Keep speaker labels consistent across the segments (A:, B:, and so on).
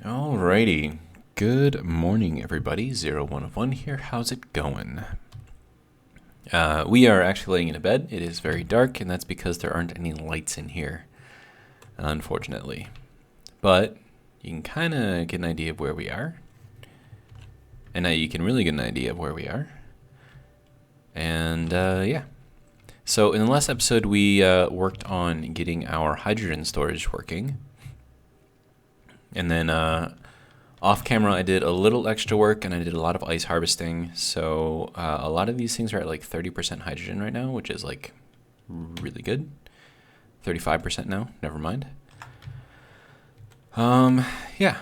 A: Alrighty. Good morning, everybody. 0101 here. How's it going? We are actually laying in a bed. It is very dark, and that's because there aren't any lights in here, unfortunately. But you can kind of get an idea of where we are. And now you can really get an idea of where we are. And yeah. So in the last episode, we worked on getting our hydrogen storage working. And then off camera, I did a little extra work and I did a lot of ice harvesting. So a lot of these things are at like 30% hydrogen right now, which is like really good. 35% now, never mind. Yeah.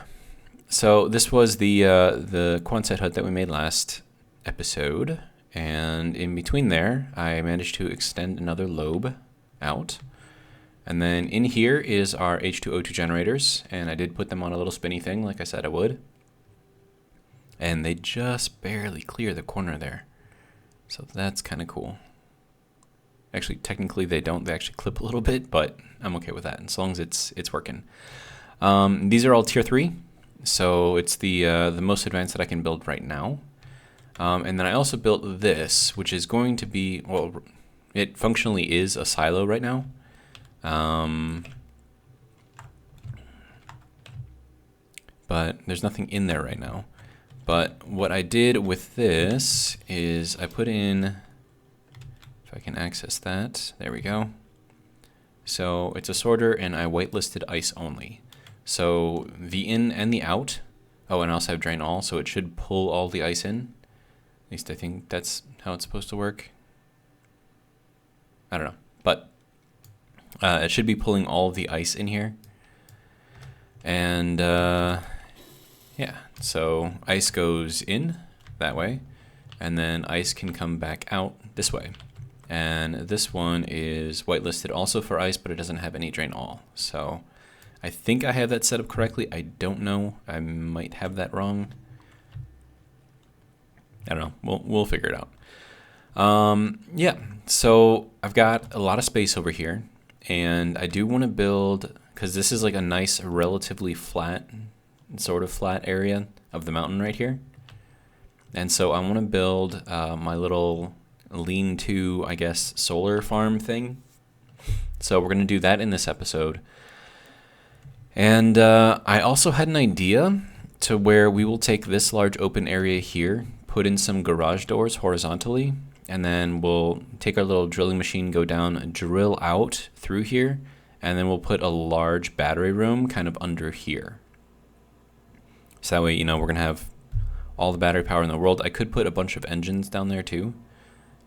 A: So this was the Quonset hut that we made last episode. And in between there, I managed to extend another lobe out. And then in here is our H2O2 generators, and I did put them on a little spinny thing like I said I would. And they just barely clear the corner there. So that's kind of cool. Actually, technically they don't. They actually clip a little bit, but I'm okay with that as long as it's working. These are all tier 3, so it's the most advanced that I can build right now. And then I also built this, which is going to be, well, it functionally is a silo right now. But there's nothing in there right now. But what I did with this is I put in, if I can access that, there we go. So it's a sorter and I whitelisted ice only. So the in and the out, oh, and I also have drain all, so it should pull all the ice in. At least I think that's how it's supposed to work. I don't know, but it should be pulling all of the ice in here. And yeah, so ice goes in that way, and then ice can come back out this way. And this one is whitelisted also for ice, but it doesn't have any drain all. So I think I have that set up correctly. I don't know. I might have that wrong. I don't know. We'll figure it out. Yeah, so I've got a lot of space over here. And I do want to build, because this is like a nice, relatively flat, sort of flat area of the mountain right here. And so I want to build my little lean-to, I guess, solar farm thing. So we're going to do that in this episode. And I also had an idea to where we will take this large open area here, put in some garage doors horizontally, and then we'll take our little drilling machine, go down, drill out through here, and then we'll put a large battery room kind of under here. So that way, you know, we're going to have all the battery power in the world. I could put a bunch of engines down there too.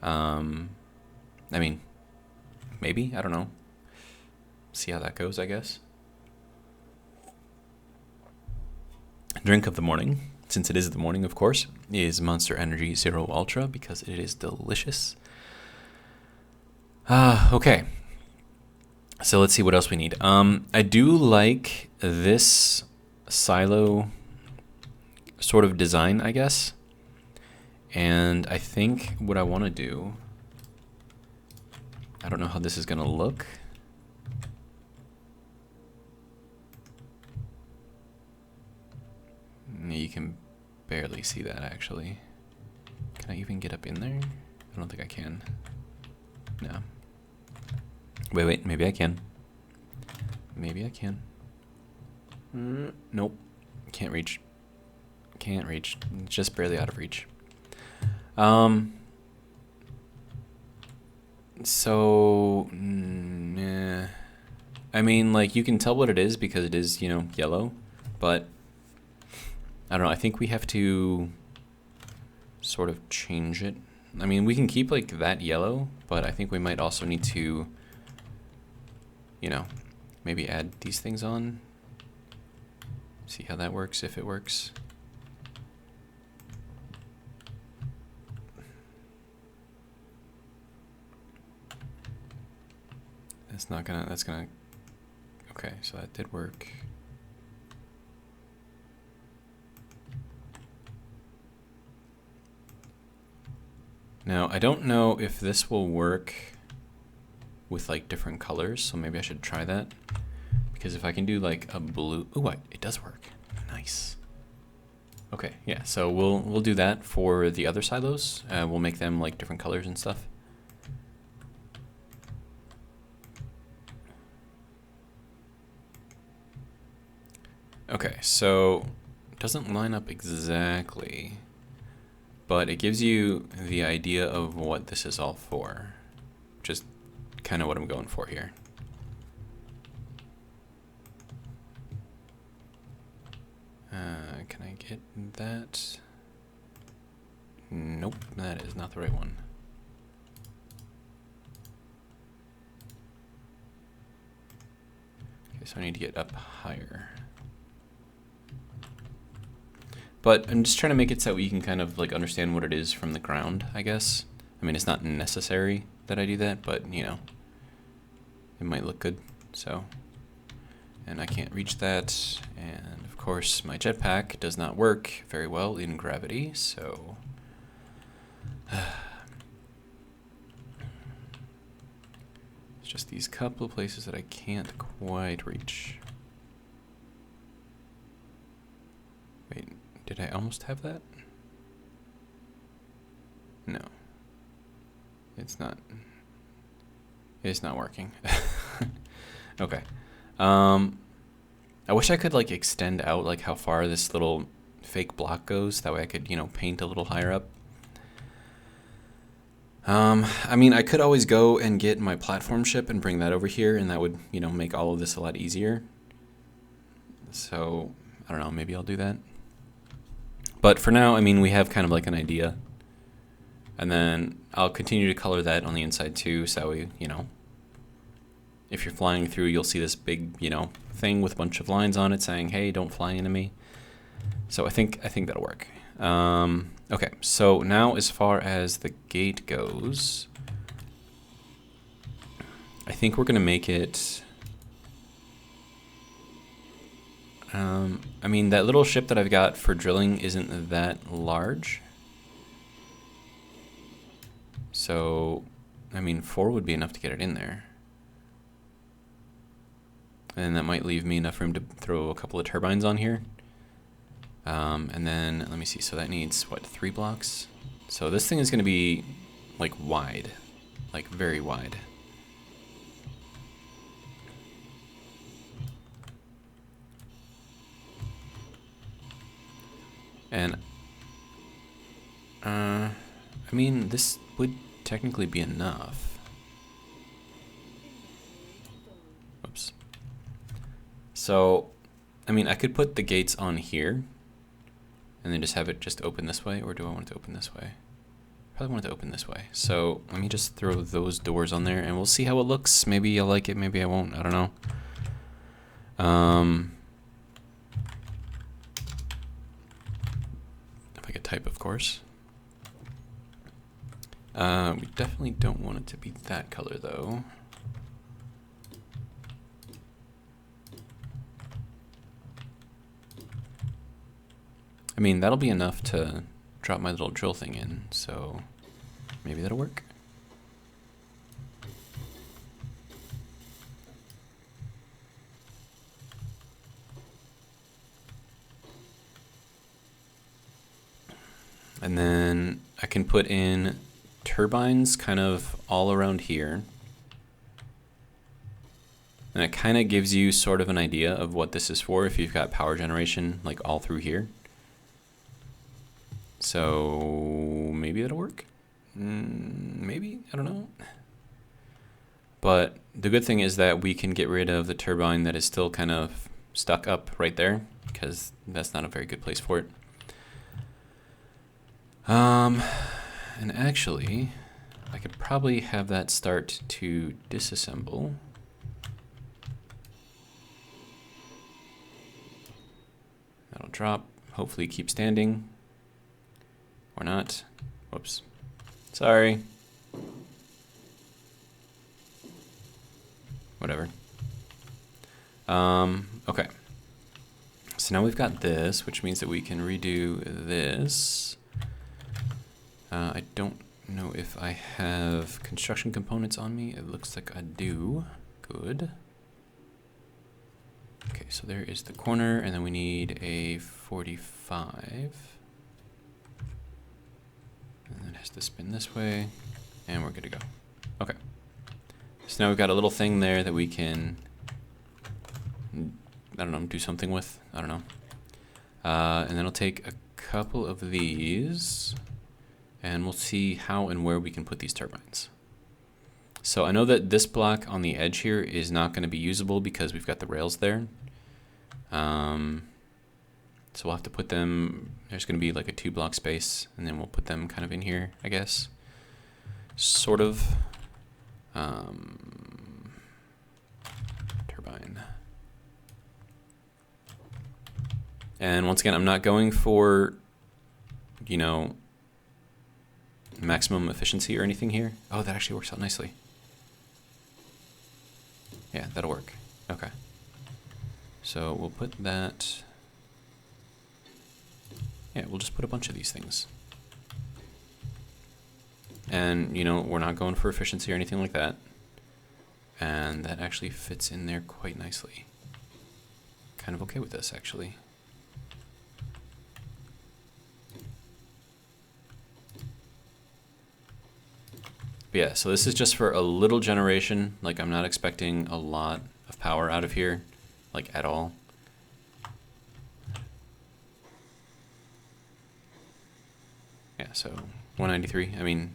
A: I mean, maybe, I don't know. See how that goes, I guess. Drink of the morning, since it is the morning, of course, is Monster Energy Zero Ultra because it is delicious. Okay. So let's see what else we need. I do like this silo sort of design, I guess. And I think what I want to do, I don't know how this is going to look. You can barely see that, actually. Can I even get up in there? I don't think I can. No. Wait, maybe I can. Maybe I can. Nope. Can't reach. Can't reach. Just barely out of reach. So, yeah. I mean, like, you can tell what it is because it is, you know, yellow, but I don't know, I think we have to sort of change it. I mean, we can keep like that yellow, but I think we might also need to, you know, maybe add these things on. See how that works, if it works. That's not gonna, that's gonna, okay, so that did work. Now, I don't know if this will work with like different colors, so maybe I should try that. Because if I can do like a blue, ooh, it does work. Nice. Okay, yeah. So we'll do that for the other silos. We'll make them like different colors and stuff. Okay, so it doesn't line up exactly, but it gives you the idea of what this is all for. Just kind of what I'm going for here. Can I get that? Nope, that is not the right one. Okay, so I need to get up higher. But I'm just trying to make it so you can kind of like understand what it is from the ground, I guess. I mean, it's not necessary that I do that, but you know, it might look good, so. And I can't reach that, and of course my jetpack does not work very well in gravity, so. It's just these couple of places that I can't quite reach. Wait, did I almost have that? No. It's not working. Okay. I wish I could like extend out like how far this little fake block goes. That way I could, you know, paint a little higher up. I mean, I could always go and get my platform ship and bring that over here, and that would, you know, make all of this a lot easier. So, I don't know, maybe I'll do that. But for now, I mean, we have kind of like an idea. And then I'll continue to color that on the inside too, so that way, you know, if you're flying through, you'll see this big, you know, thing with a bunch of lines on it saying, hey, don't fly into me. So I think that'll work. Okay, so now as far as the gate goes, I think we're gonna make it, I mean, that little ship that I've got for drilling isn't that large. So, I mean, 4 would be enough to get it in there. And that might leave me enough room to throw a couple of turbines on here. And then, let me see, so that needs, what, 3 blocks? So this thing is going to be, like, wide. Like, very wide. And, I mean, this would technically be enough. Whoops. So, I mean, I could put the gates on here and then just have it just open this way, or do I want it to open this way? Probably want it to open this way. So let me just throw those doors on there and we'll see how it looks. Maybe I'll like it, maybe I won't, I don't know. If I could type, of course. We definitely don't want it to be that color though. I mean, that'll be enough to drop my little drill thing in, so maybe that'll work. And then I can put in turbines kind of all around here. And it kind of gives you sort of an idea of what this is for if you've got power generation like all through here. So maybe that'll work. Maybe, I don't know. But the good thing is that we can get rid of the turbine that is still kind of stuck up right there, because that's not a very good place for it. And actually, I could probably have that start to disassemble. That'll drop, hopefully keep standing. Or not. Whoops. Sorry. Whatever. Okay. So now we've got this, which means that we can redo this. I don't know if I have construction components on me. It looks like I do. Good. Okay, so there is the corner, and then we need a 45. And then it has to spin this way, and we're good to go. Okay. So now we've got a little thing there that we can, I don't know, do something with. I don't know. And then I'll take a couple of these, and we'll see how and where we can put these turbines. So I know that this block on the edge here is not going to be usable because we've got the rails there. So we'll have to put them, there's going to be like a 2-block space, and then we'll put them kind of in here, I guess. Sort of. Turbine. And once again, I'm not going for, you know, maximum efficiency or anything here. Oh, that actually works out nicely. Yeah, that'll work. Okay. So we'll put that. Yeah, we'll just put a bunch of these things. And, you know, we're not going for efficiency or anything like that. And that actually fits in there quite nicely. Kind of okay with this, actually. But yeah, so this is just for a little generation. Like, I'm not expecting a lot of power out of here, like, at all. Yeah, so 193, I mean,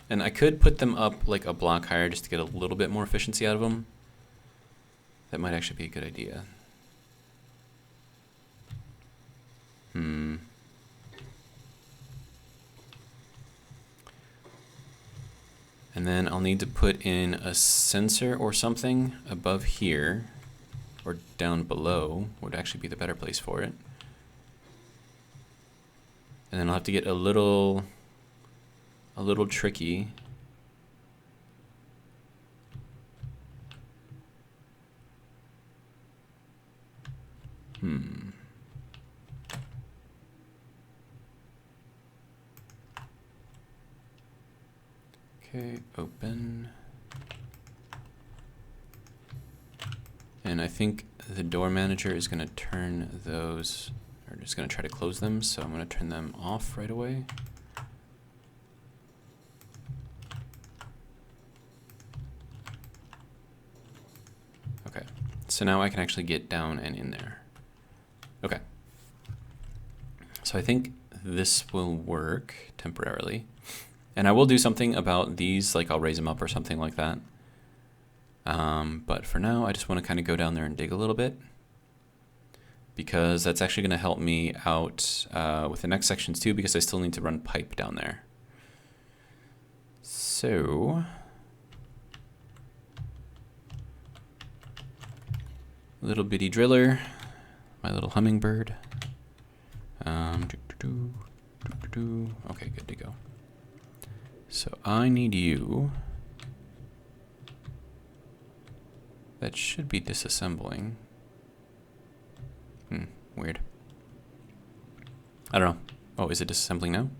A: and I could put them up like a block higher just to get a little bit more efficiency out of them. That might actually be a good idea. And then I'll need to put in a sensor or something above here, or down below would actually be the better place for it. And then I'll have to get a little tricky. Okay, open. And I think the door manager is going to turn those, or just going to try to close them, so I'm going to turn them off right away. Okay, so now I can actually get down and in there. Okay. So I think this will work temporarily. And I will do something about these, like I'll raise them up or something like that. But for now, I just want to kind of go down there and dig a little bit, because that's actually going to help me out with the next sections too, because I still need to run pipe down there. So little bitty driller, my little hummingbird. Okay, good to go. So I need you. That should be disassembling. Weird. I don't know. Oh, is it disassembling now?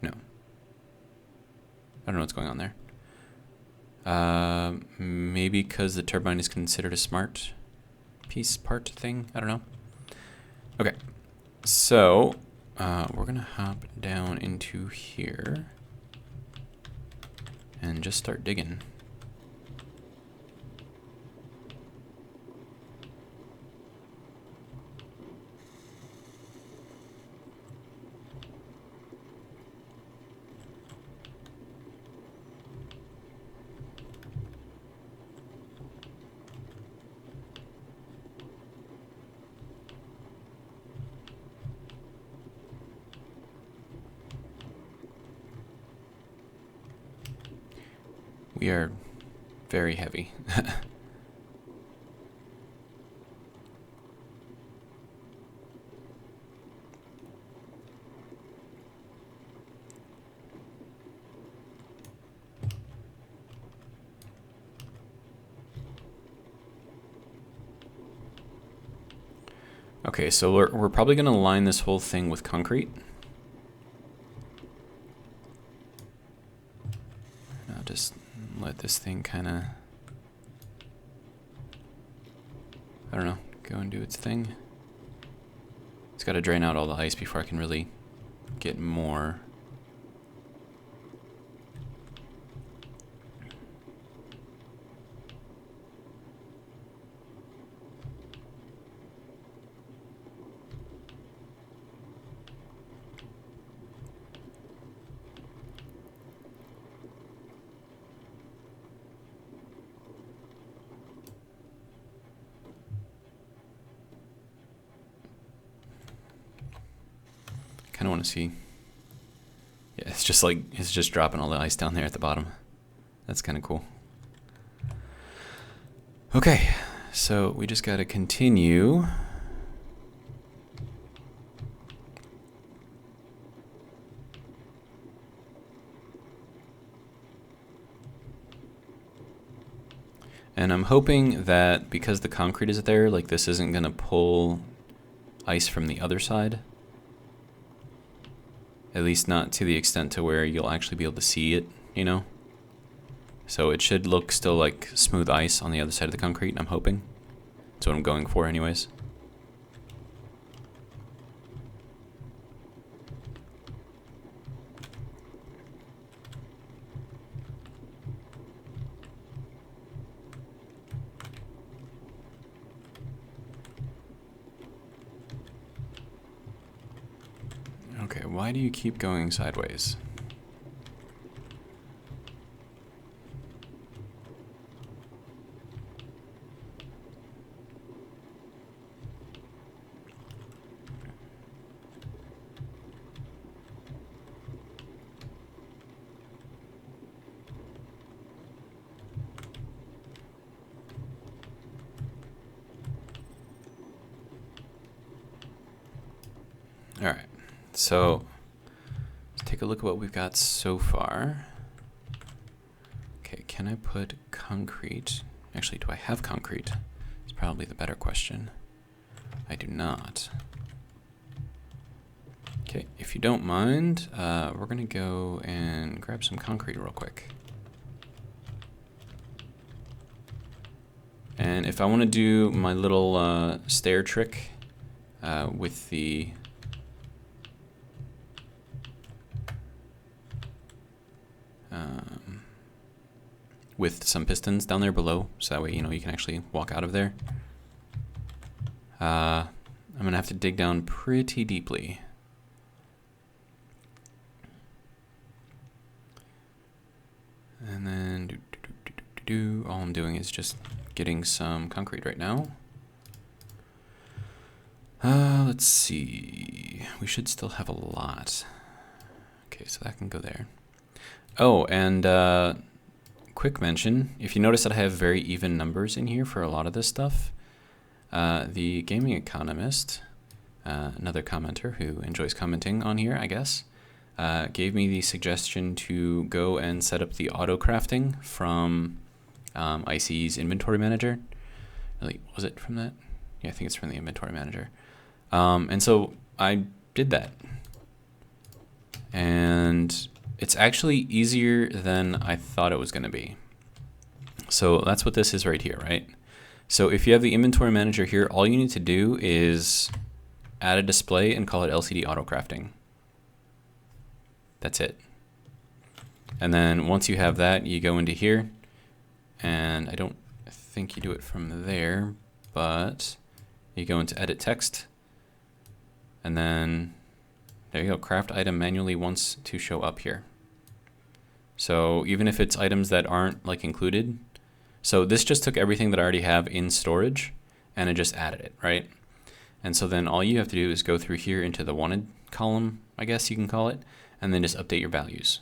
A: No. I don't know what's going on there. Maybe because the turbine is considered a smart piece part thing. I don't know. Okay. So we're gonna hop down into here and just start digging. We are very heavy. Okay, so we're probably going to line this whole thing with concrete. I'll just let this thing kind of go and do its thing. It's got to drain out all the ice before I can really get more. Kind of want to see. Yeah, it's just dropping all the ice down there at the bottom. That's kind of cool. Okay, so we just got to continue. And I'm hoping that because the concrete is there, like this isn't going to pull ice from the other side. At least not to the extent to where you'll actually be able to see it, you know? So it should look still like smooth ice on the other side of the concrete, I'm hoping. That's what I'm going for anyways. Okay, why do you keep going sideways? All right. So let's take a look at what we've got so far. Okay, can I put concrete? Actually, do I have concrete? It's probably the better question. I do not. Okay, if you don't mind, we're gonna go and grab some concrete real quick. And if I want to do my little stair trick with the with some pistons down there below, so that way, you know, you can actually walk out of there. I'm gonna have to dig down pretty deeply. And then all I'm doing is just getting some concrete right now. Let's see. We should still have a lot. Okay, so that can go there. Oh, and quick mention, if you notice that I have very even numbers in here for a lot of this stuff, the Gaming Economist, another commenter who enjoys commenting on here, I guess, gave me the suggestion to go and set up the auto crafting from IC's inventory manager. Really, was it from that? Yeah, I think it's from the inventory manager. And so I did that. And it's actually easier than I thought it was going to be. So that's what this is right here, right? So if you have the inventory manager here, all you need to do is add a display and call it LCD auto crafting. That's it. And then once you have that, you go into here, and I don't think you do it from there, but you go into edit text, and then there you go, craft item manually wants to show up here. So even if it's items that aren't like included, so this just took everything that I already have in storage and it just added it, right? And so then all you have to do is go through here into the wanted column, I guess you can call it, and then just update your values.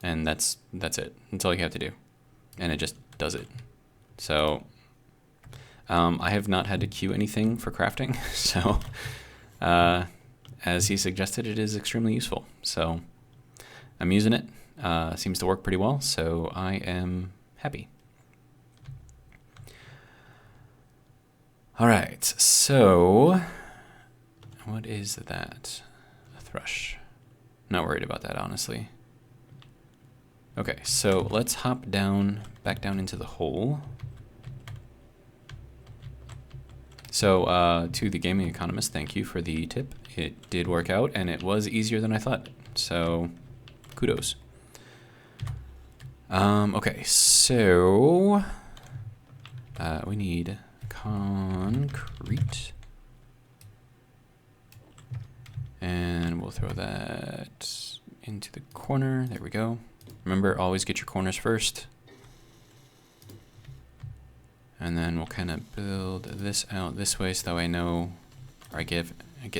A: And that's it. That's all you have to do. And it just does it. So I have not had to queue anything for crafting, so as he suggested, it is extremely useful. So I'm using it. Seems to work pretty well, so I am happy. All right, so what is that? A thrush. Not worried about that, honestly. Okay, so let's hop down, back down into the hole. So to the gaming economist, thank you for the tip. It did work out, and it was easier than I thought. So kudos. Okay, so we need concrete. And we'll throw that into the corner. There we go. Remember, always get your corners first. And then we'll kind of build this out this way so that I know, or I get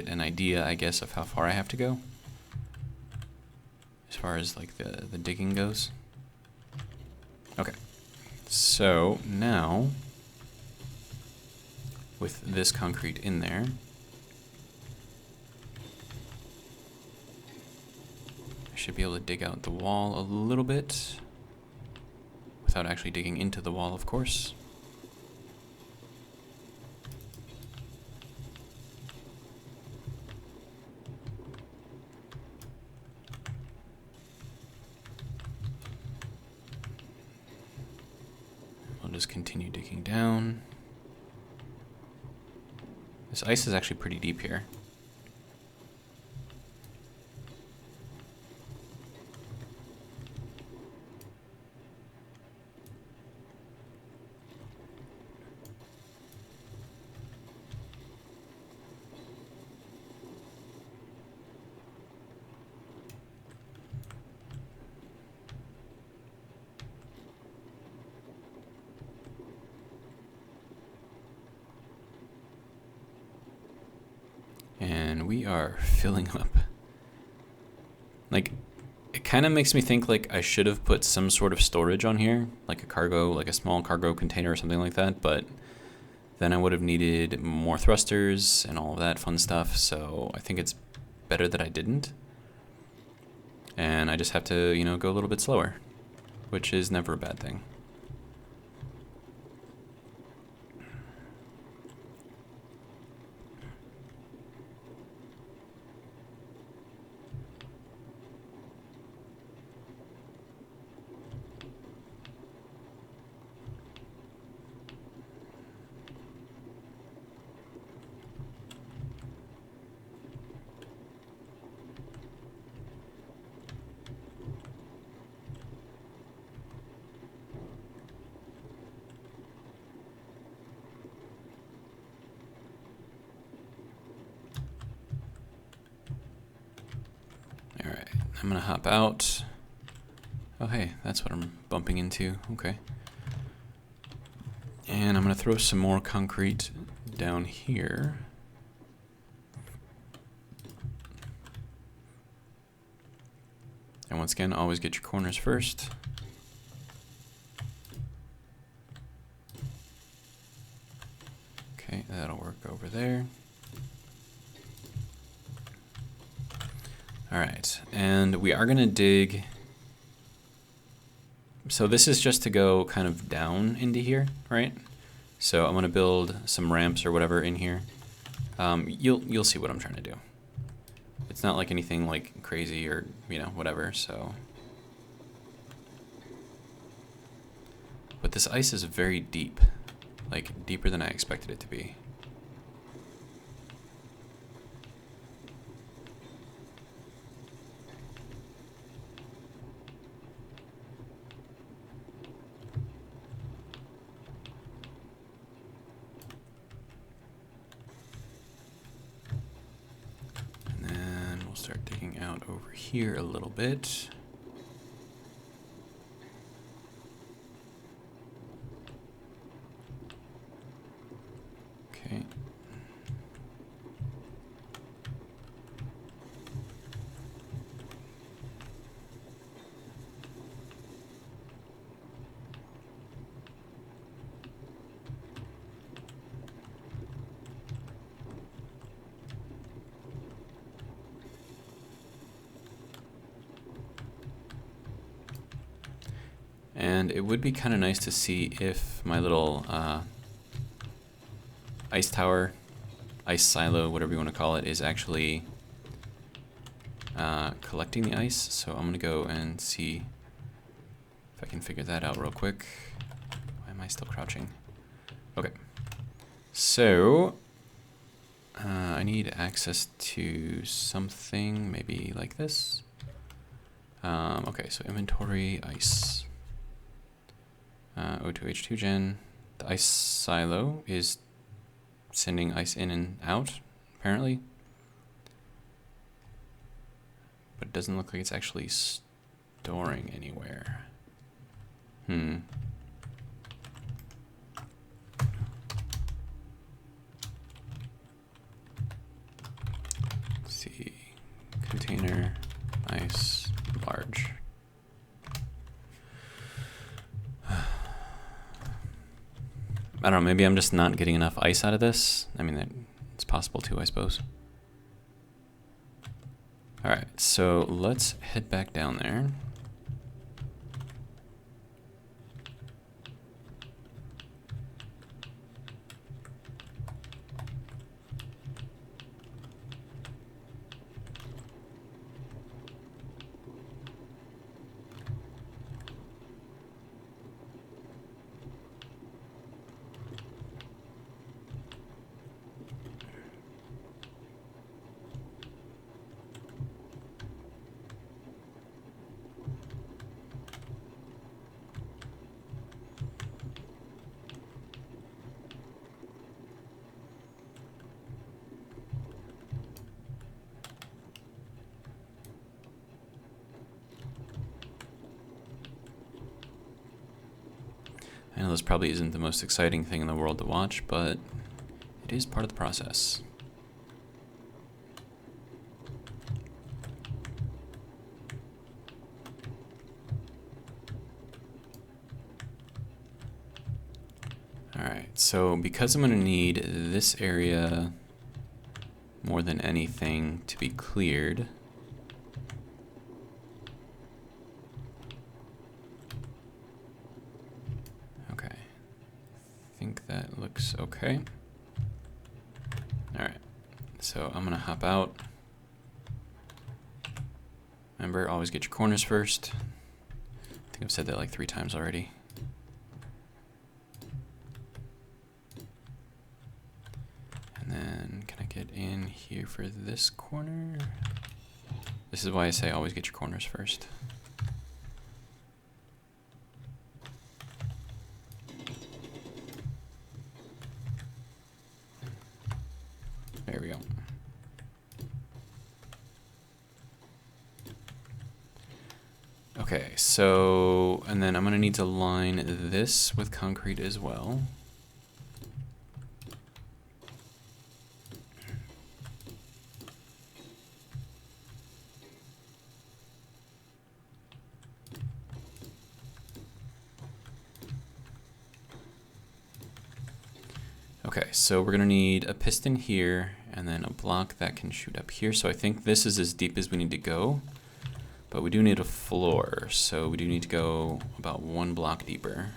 A: an idea, I guess, of how far I have to go. As far as like the digging goes. Okay. So now, with this concrete in there, I should be able to dig out the wall a little bit without actually digging into the wall, of course. I'll just continue digging down. This ice is actually pretty deep here. And we are filling up. Like, it kind of makes me think like I should have put some sort of storage on here, like a cargo, like a small cargo container or something like that, but then I would have needed more thrusters and all of that fun stuff, so I think it's better that I didn't. And I just have to, you know, go a little bit slower, which is never a bad thing. Alright, I'm gonna hop out. Oh hey, that's what I'm bumping into, okay. And I'm gonna throw some more concrete down here. And once again, always get your corners first. Okay, that'll work over there. Alright, and we are going to dig. So this is just to go kind of down into here, right? So I'm going to build some ramps or whatever in here. You'll see what I'm trying to do. It's not like anything like crazy or, you know, whatever, so. But this ice is very deep, like deeper than I expected it to be. Start digging out over here a little bit. Okay. And it would be kind of nice to see if my little ice tower, ice silo, whatever you want to call it, is actually collecting the ice. So I'm going to go and see if I can figure that out real quick. Why am I still crouching? Okay. So need access to something, maybe like this. Okay, so inventory, ice. O2H2 gen. The ice silo is sending ice in and out, apparently. But it doesn't look like it's actually storing anywhere. Let's see. Container, ice, large. I don't know, maybe I'm just not getting enough ice out of this. I mean, it's possible too, I suppose. All right, so let's head back down there. I know this probably isn't the most exciting thing in the world to watch, but it is part of the process. Alright, so because I'm going to need this area more than anything to be cleared, okay, I think that looks okay. Alright, so I'm going to hop out. Remember, always get your corners first. I think I've said that like 3 times already. And then can I get in here for this corner? This is why I say always get your corners first. There we go. Okay, so, and then I'm gonna need to line this with concrete as well. Okay, so we're gonna need a piston here and then a block that can shoot up here. So I think this is as deep as we need to go, but we do need a floor. So we do need to go about 1 block deeper.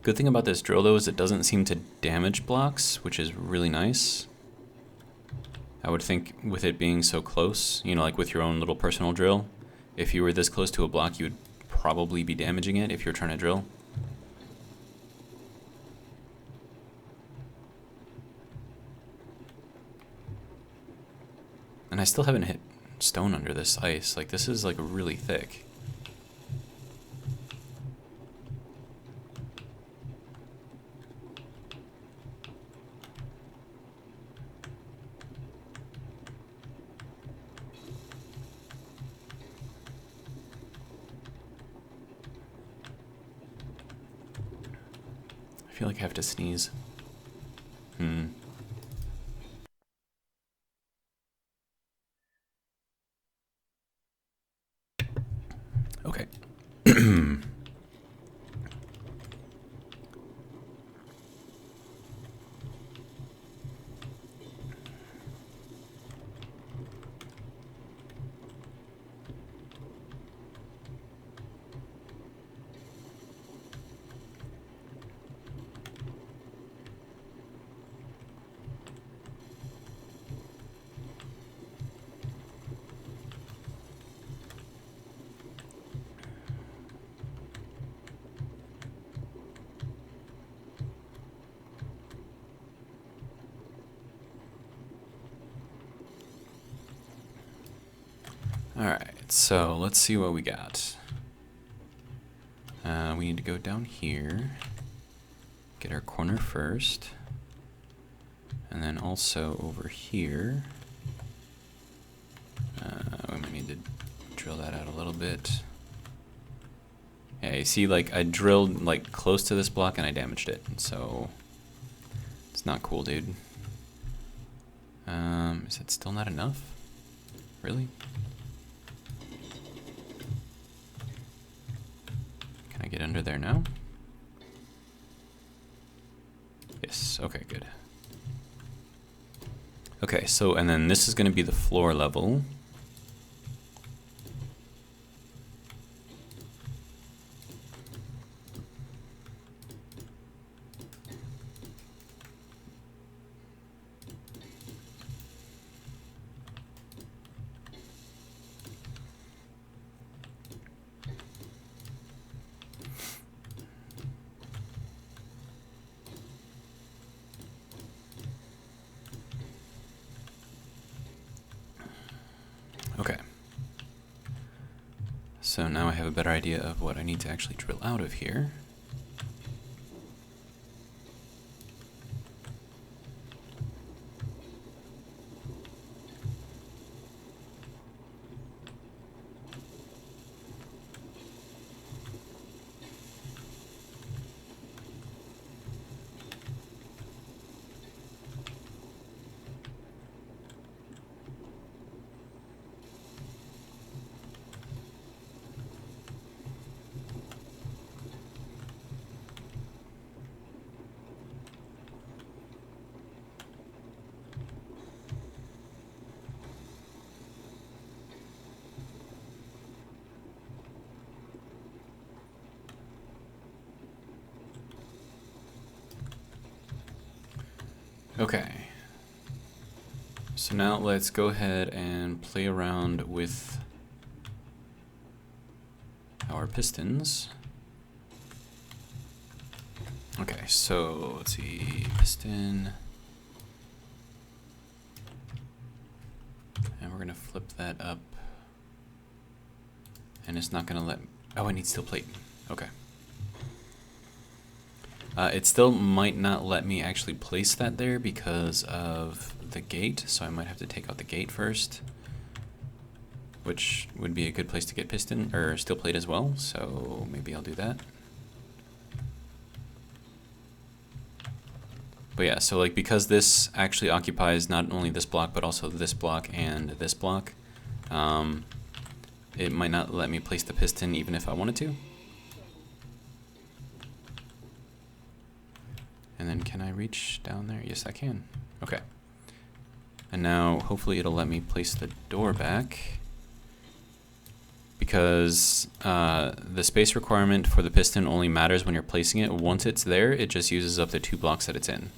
A: Good thing about this drill though is it doesn't seem to damage blocks, which is really nice. I would think with it being so close, you know, like with your own little personal drill, if you were this close to a block, you would probably be damaging it if you're trying to drill. And I still haven't hit stone under this ice. Like, this is like really thick. I feel like I have to sneeze. Okay. Alright, so let's see what we got. We need to go down here, get our corner first, and then also over here. We might need to drill that out a little bit. Yeah, you see, like, I drilled like close to this block and I damaged it, so it's not cool, dude. Is that still not enough? Really? Can I get under there now? Yes, okay, good. Okay, so, and then this is going to be the floor level. Okay. So now I have a better idea of what I need to actually drill out of here. Okay. So now let's go ahead and play around with our pistons. Okay, so let's see, piston. And we're gonna flip that up. And it's not gonna let, oh, I need steel plate. Okay. It still might not let me actually place that there because of the gate, so I might have to take out the gate first, which would be a good place to get piston or steel plate as well, so maybe I'll do that. But yeah, so like because this actually occupies not only this block but also this block and this block, it might not let me place the piston even if I wanted to. And then can I reach down there? Yes, I can. Okay. And now hopefully it'll let me place the door back, because the space requirement for the piston only matters when you're placing it. Once it's there, it just uses up the 2 blocks that it's in.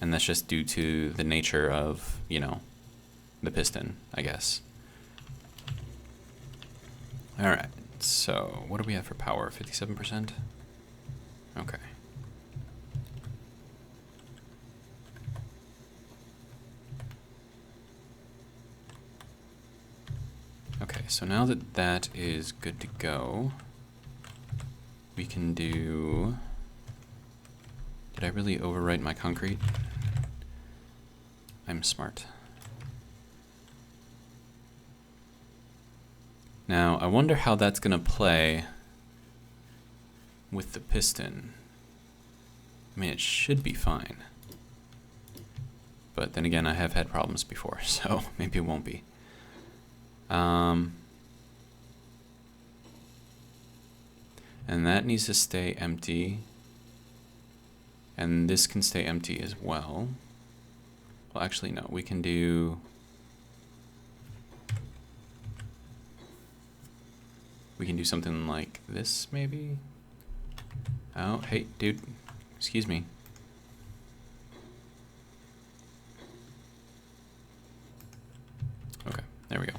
A: And that's just due to the nature of, you know, the piston, I guess. All right, so what do we have for power? 57%? Okay. Okay, so now that that is good to go, we can do... Did I really overwrite my concrete? I'm smart. Now, I wonder how that's going to play with the piston. I mean, it should be fine. But then again, I have had problems before, so maybe it won't be. And that needs to stay empty. And this can stay empty as well. Well, actually, no, we can do... We can do something like this, maybe? Oh, hey, dude, excuse me. Okay, there we go.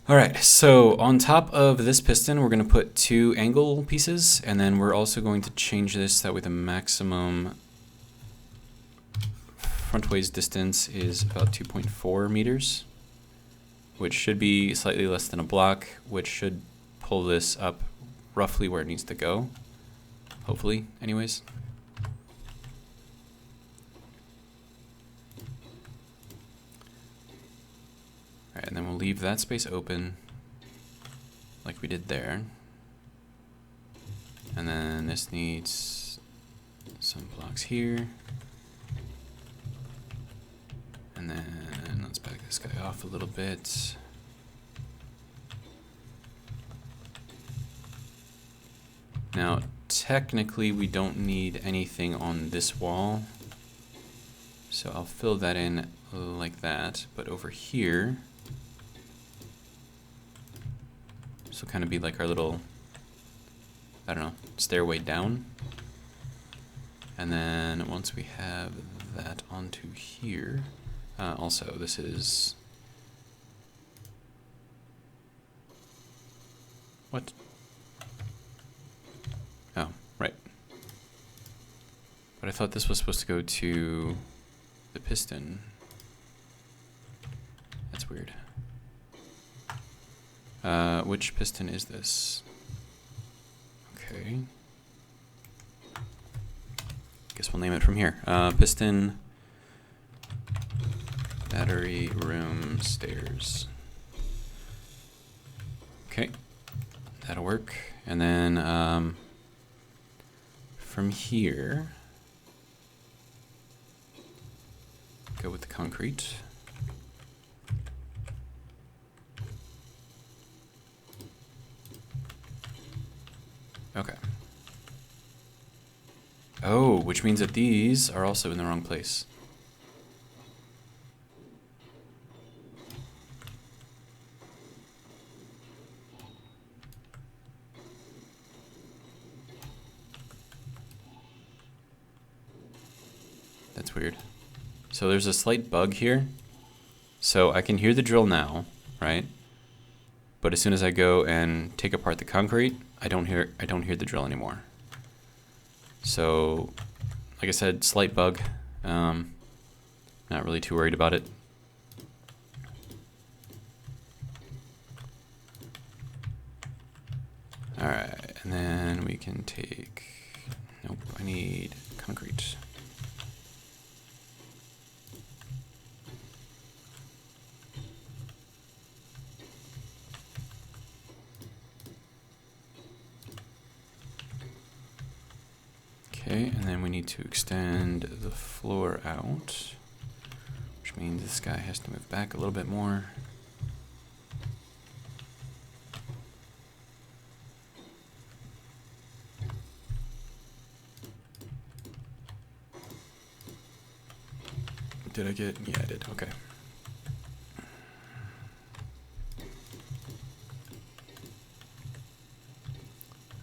A: All right, so on top of this piston, we're going to put 2 angle pieces, and then we're also going to change this that way the maximum frontways distance is about 2.4 meters. which should be slightly less than a block, which should pull this up roughly where it needs to go. Hopefully, anyways. Alright, and then we'll leave that space open like we did there. And then this needs some blocks here. And then let's back this guy off a little bit. Now, technically, we don't need anything on this wall. So I'll fill that in like that. But over here, this will kind of be like our little, I don't know, stairway down. And then once we have that onto here, also this is, what? Oh, right. But I thought this was supposed to go to the piston. That's weird. Which piston is this? Okay. Guess we'll name it from here. Piston, battery, room, stairs. Okay, that'll work. And then from here, go with the concrete. Okay. Oh, which means that these are also in the wrong place. That's weird. So there's a slight bug here. So I can hear the drill now, right? But as soon as I go and take apart the concrete, I don't hear the drill anymore. So, like I said, slight bug. Not really too worried about it. Alright, and then we can take, nope, I need concrete. Okay, and then we need to extend the floor out, which means this guy has to move back a little bit more. Did I get? Yeah, I did. Okay.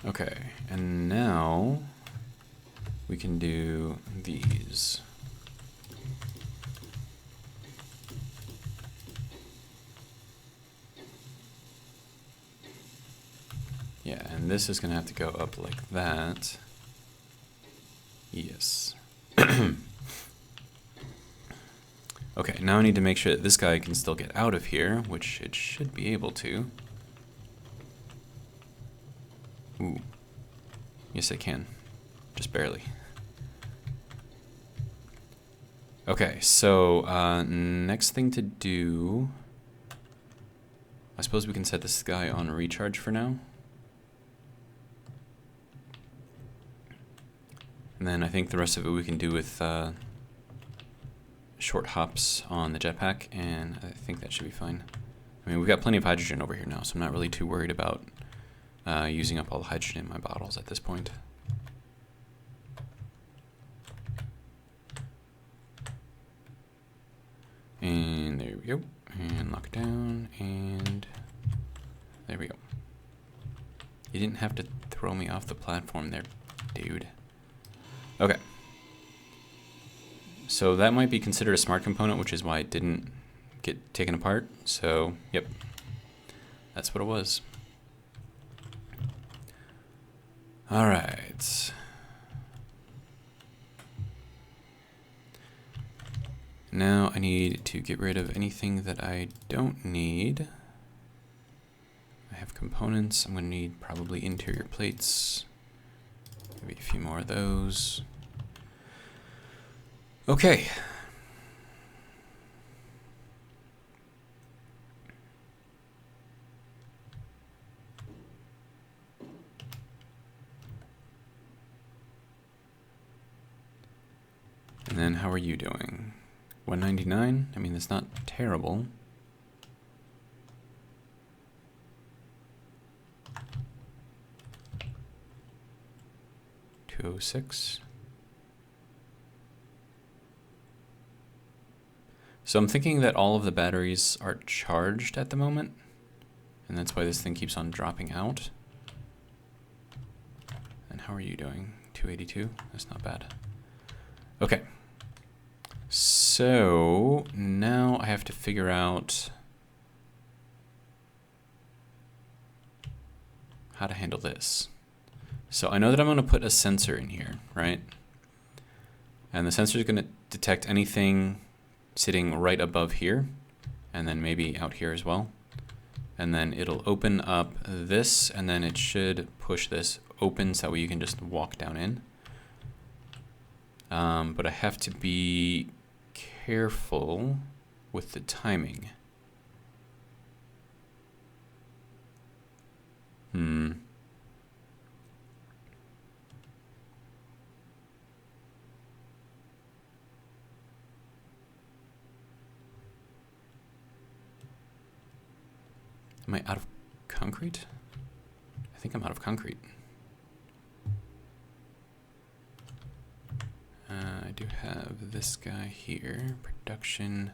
A: Okay, and now we can do these. Yeah, and this is gonna have to go up like that. Yes. Okay, now I need to make sure that this guy can still get out of here, which it should be able to. Ooh. Yes, I can. Just barely. Okay, so next thing to do, I suppose we can set this guy on recharge for now. And then I think the rest of it we can do with short hops on the jetpack, and I think that should be fine. I mean, we've got plenty of hydrogen over here now, so I'm not really too worried about using up all the hydrogen in my bottles at this point. And there we go. And lock it down, and there we go. You didn't have to throw me off the platform there, dude. Okay. So that might be considered a smart component, which is why it didn't get taken apart. So, yep. That's what it was. All right. Now, I need to get rid of anything that I don't need. I have components. I'm going to need probably interior plates. Maybe a few more of those. Okay. And then how are you doing? 199? I mean, that's not terrible. $206. So I'm thinking that all of the batteries are charged at the moment, and that's why this thing keeps on dropping out. And how are you doing? 282? That's not bad. Okay. So now I have to figure out how to handle this. So I know that I'm going to put a sensor in here, right? And the sensor is going to detect anything sitting right above here, and then maybe out here as well. And then it'll open up this, and then it should push this open so that way you can just walk down in. But I have to be careful with the timing. Am I out of concrete? I think I'm out of concrete. I do have this guy here, production.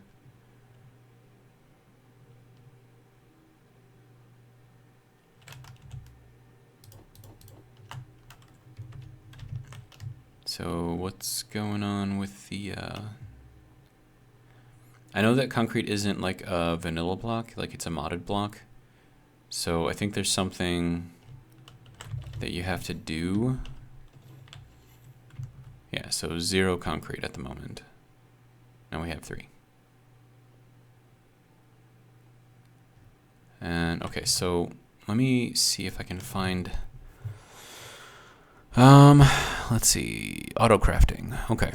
A: So what's going on with the, I know that concrete isn't like a vanilla block, like it's a modded block. So I think there's something that you have to do. Yeah, so 0 concrete at the moment. Now we have 3. And okay, so let me see if I can find, let's see, auto crafting. Okay.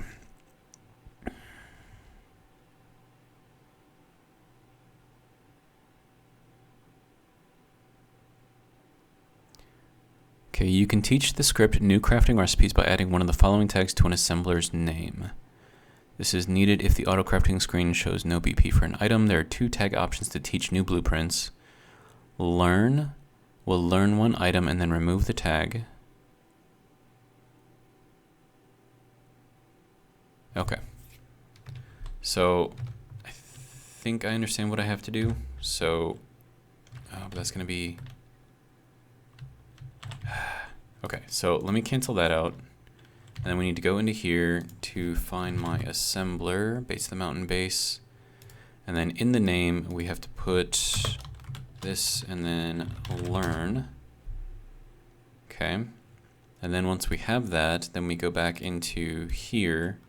A: Okay, you can teach the script new crafting recipes by adding one of the following tags to an assembler's name. This is needed if the auto crafting screen shows no BP for an item. There are 2 tag options to teach new blueprints. Learn will learn one item and then remove the tag. Okay. So I think I understand what I have to do. So but that's going to be... Okay, so let me cancel that out. And then we need to go into here to find my assembler, base of the mountain base. And then in the name, we have to put this and then learn. Okay. And then once we have that, then we go back into here.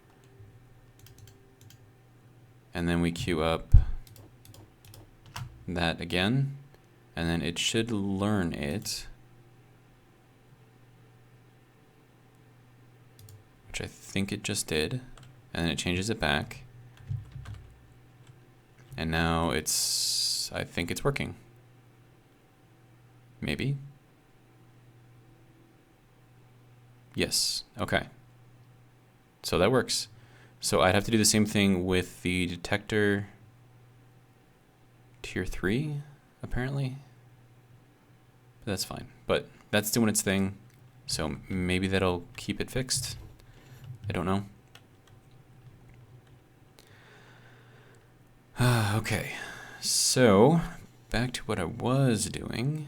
A: And then we queue up that again. And then it should learn it. Which I think it just did, and then it changes it back, and now it's, I think it's working. Maybe? Yes, okay. So that works. So I'd have to do the same thing with the detector tier 3, apparently. But that's fine, but that's doing its thing, so maybe that'll keep it fixed. I don't know. Okay, so back to what I was doing.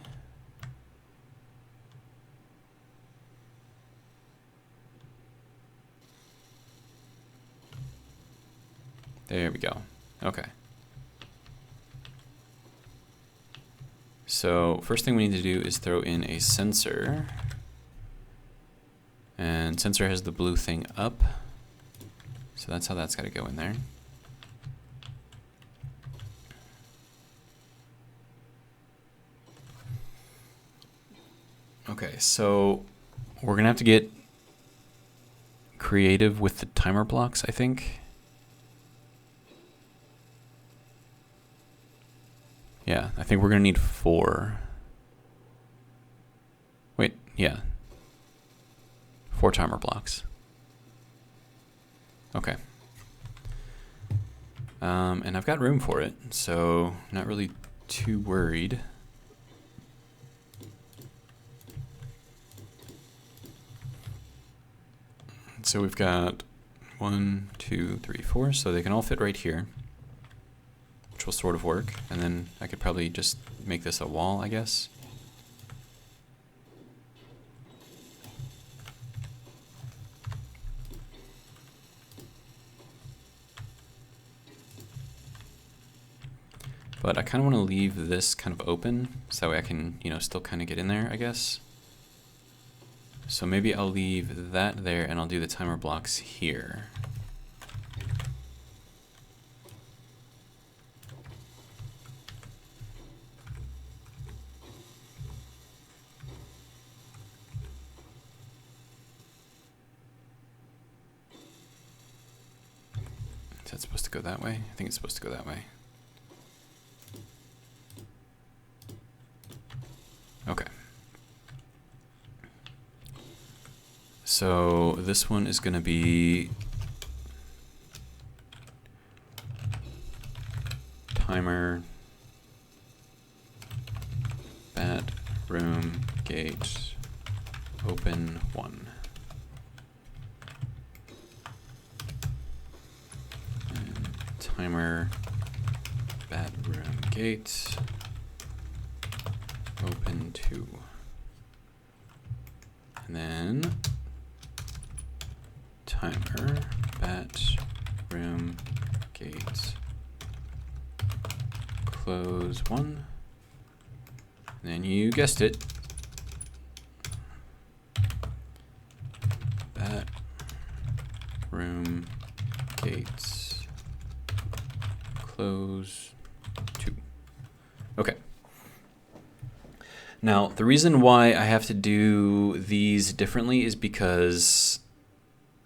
A: There we go. Okay. So first thing we need to do is throw in a sensor. And sensor has the blue thing up. So that's how that's got to go in there. Okay, so we're gonna have to get creative with the timer blocks, I think. Yeah, I think we're gonna need 4. Wait, yeah. 4 timer blocks. Okay. And I've got room for it, so not really too worried. So we've got 1, 2, 3, 4, so they can all fit right here, which will sort of work. And then I could probably just make this a wall, I guess. But I kind of want to leave this kind of open, so that way I can, you know, still kind of get in there, I guess. So maybe I'll leave that there, and I'll do the timer blocks here. Is that supposed to go that way? I think it's supposed to go that way. Okay. So this one is going to be timer, bat, room, gate, open 1. And timer, bat, room, gate, open 2. And then timer, bat, room, gate, close 1. And then you guessed it, bat, room, gates, close 2. Okay. Now, the reason why I have to do these differently is because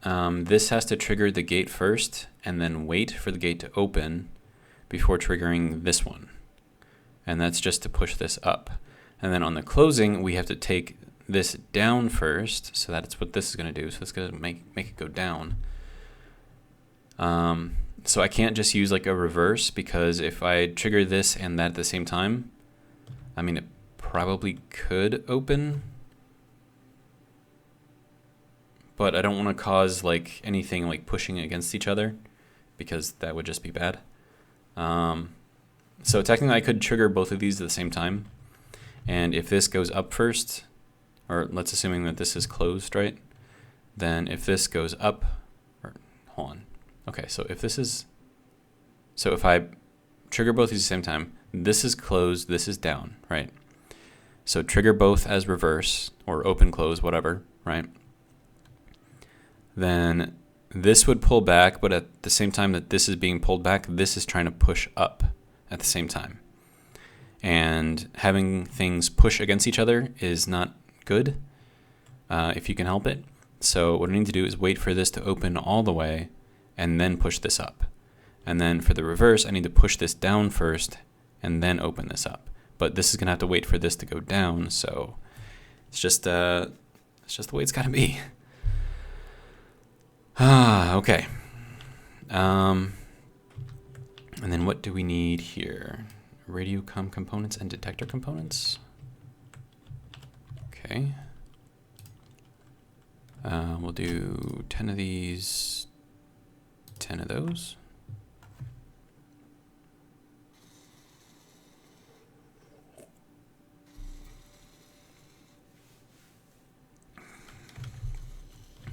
A: this has to trigger the gate first and then wait for the gate to open before triggering this one. And that's just to push this up. And then on the closing, we have to take this down first, so that's what this is going to do. So it's going to make it go down. So I can't just use like a reverse, because if I trigger this and that at the same time, I mean, it probably could open, but I don't want to cause like anything like pushing against each other, because that would just be bad. So technically I could trigger both of these at the same time, and if this goes up first, or let's assuming that this is closed, right? Then if this goes up, or hold on. Okay, so if I trigger both these at the same time, this is closed, this is down, right? So trigger both as reverse, or open, close, whatever, right? Then this would pull back, but at the same time that this is being pulled back, this is trying to push up at the same time. And having things push against each other is not good, if you can help it. So what I need to do is wait for this to open all the way and then push this up. And then for the reverse, I need to push this down first and then open this up. But this is going to have to wait for this to go down, so it's just the way it's got to be. Okay. And then what do we need here? Radio comm components and detector components. Okay. We'll do 10 of these, 10 of those.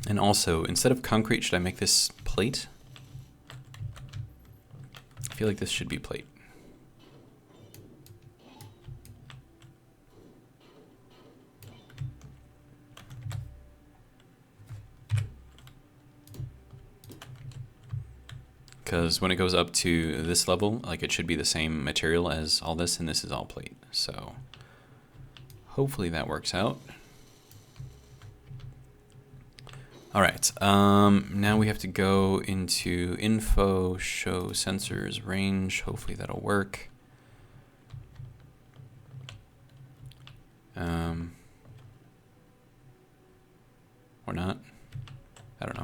A: And also, instead of concrete, should I make this plate? I feel like this should be plate. Because when it goes up to this level, like, it should be the same material as all this, and this is all plate. So hopefully that works out. All right, now we have to go into info, show sensors, range. Hopefully that'll work. Or not. I don't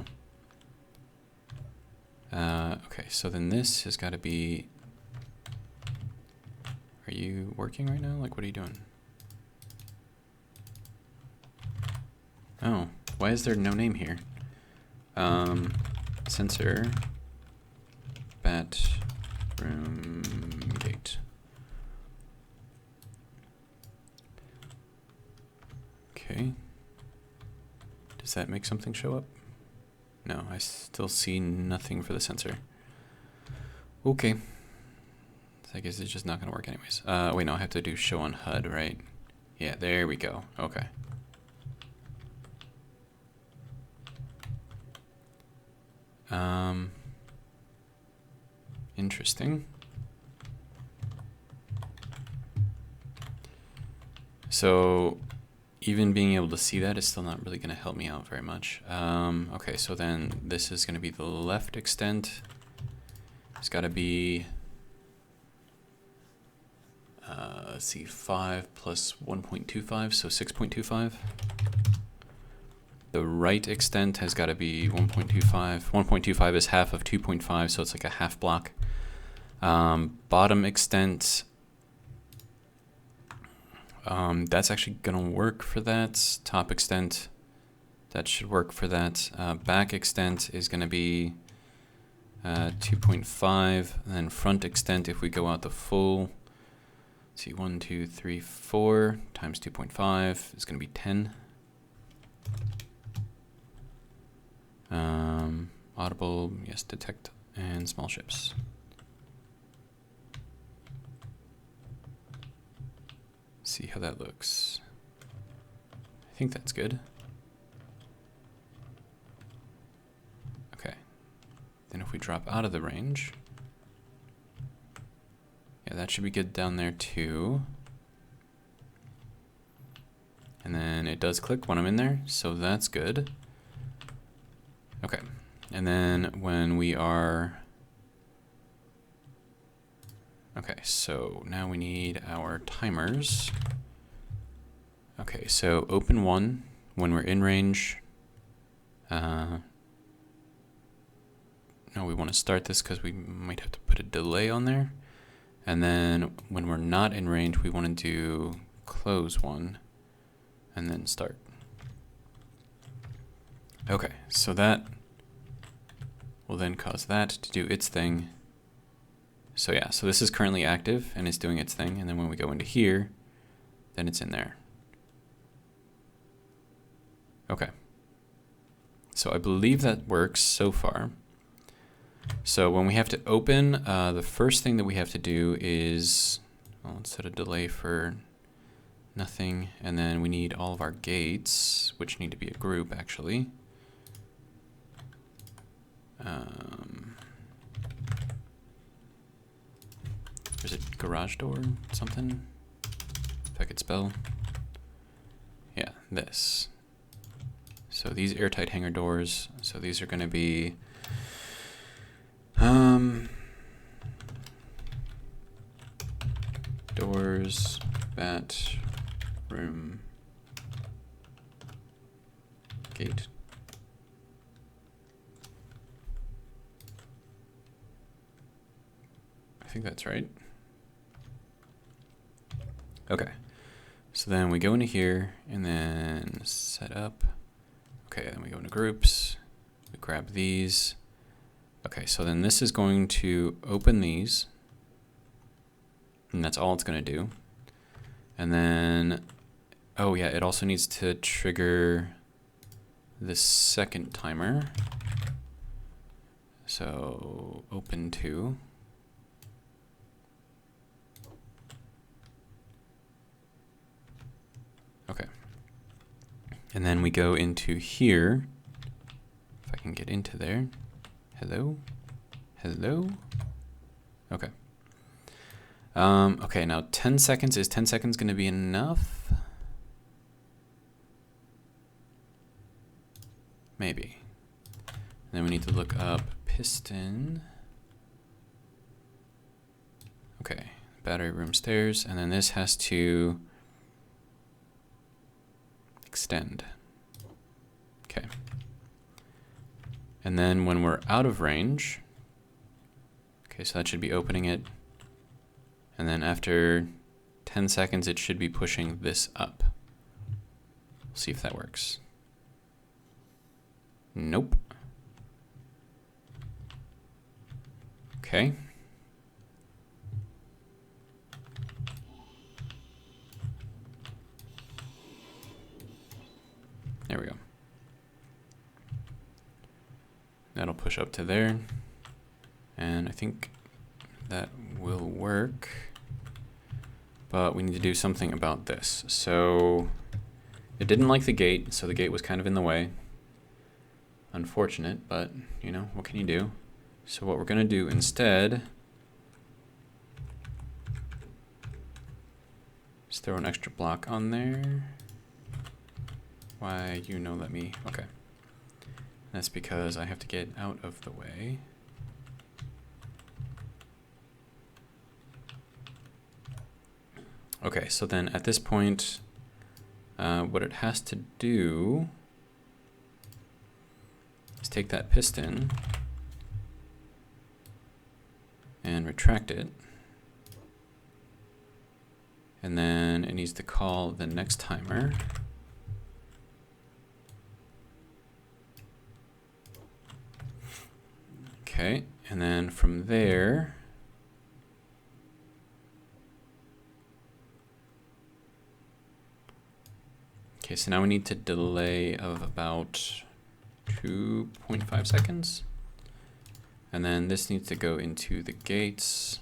A: know. Okay, so then this has got to be... Are you working right now? Like, what are you doing? Oh, why is there no name here? Sensor, bat, room, gate. Okay. Does that make something show up? No, I still see nothing for the sensor. Okay. I guess it's just not going to work anyways. Wait, no, I have to do show on HUD, right? Yeah, there we go. Okay. Interesting. So even being able to see that is still not really going to help me out very much. Okay, so then this is going to be the left extent. It's got to be, let's see, 5 plus 1.25, so 6.25. The right extent has got to be 1.25. 1.25 is half of 2.5, so it's like a half block. Bottom extent, that's actually going to work for that. Top extent, that should work for that. Back extent is going to be 2.5. And then front extent, if we go out the full, let's see, 1, 2, 3, 4 times 2.5 is going to be 10. Audible, yes, detect, and small ships. See how that looks. I think that's good. Okay. Then if we drop out of the range, yeah, that should be good down there too. And then it does click when I'm in there, so that's good. Okay, and then when we are, okay, so now we need our timers. Okay, so open one when we're in range. No, we want to start this because we might have to put a delay on there. And then when we're not in range, we want to do close one and then start. Okay, so that will then cause that to do its thing. So yeah, so this is currently active and it's doing its thing, and then when we go into here, then it's in there. Okay. So I believe that works so far. So when we have to open, the first thing that we have to do is, well, let's set a delay for nothing, and then we need all of our gates, which need to be a group actually. Is it garage door something? If I could spell. Yeah, this. So these airtight hanger doors, so these are going to be doors, bat, room, gate. I think that's right. Okay, so then we go into here and then set up. Okay, then we go into groups, we grab these. Okay, so then this is going to open these, and that's all it's going to do. And then, oh yeah, it also needs to trigger the second timer. So open two. Okay. And then we go into here. If I can get into there. Hello? Hello? Okay. Okay, now 10 seconds. Is 10 seconds going to be enough? Maybe. Then we need to look up piston. Okay, battery room stairs, and then this has to extend. Okay. And then when we're out of range, okay, so that should be opening it. And then after 10 seconds, it should be pushing this up. We'll see if that works. Nope. Okay. There we go. That'll push up to there. And I think that will work. But we need to do something about this. So it didn't like the gate, so the gate was kind of in the way. Unfortunate, but you know, what can you do? So what we're gonna do instead is throw an extra block on there. Why, you know, let me, okay. That's because I have to get out of the way. Okay, so then at this point, what it has to do is take that piston and retract it. And then it needs to call the next timer. Okay, and then from there, okay, so now we need to delay of about 2.5 seconds. And then this needs to go into the gates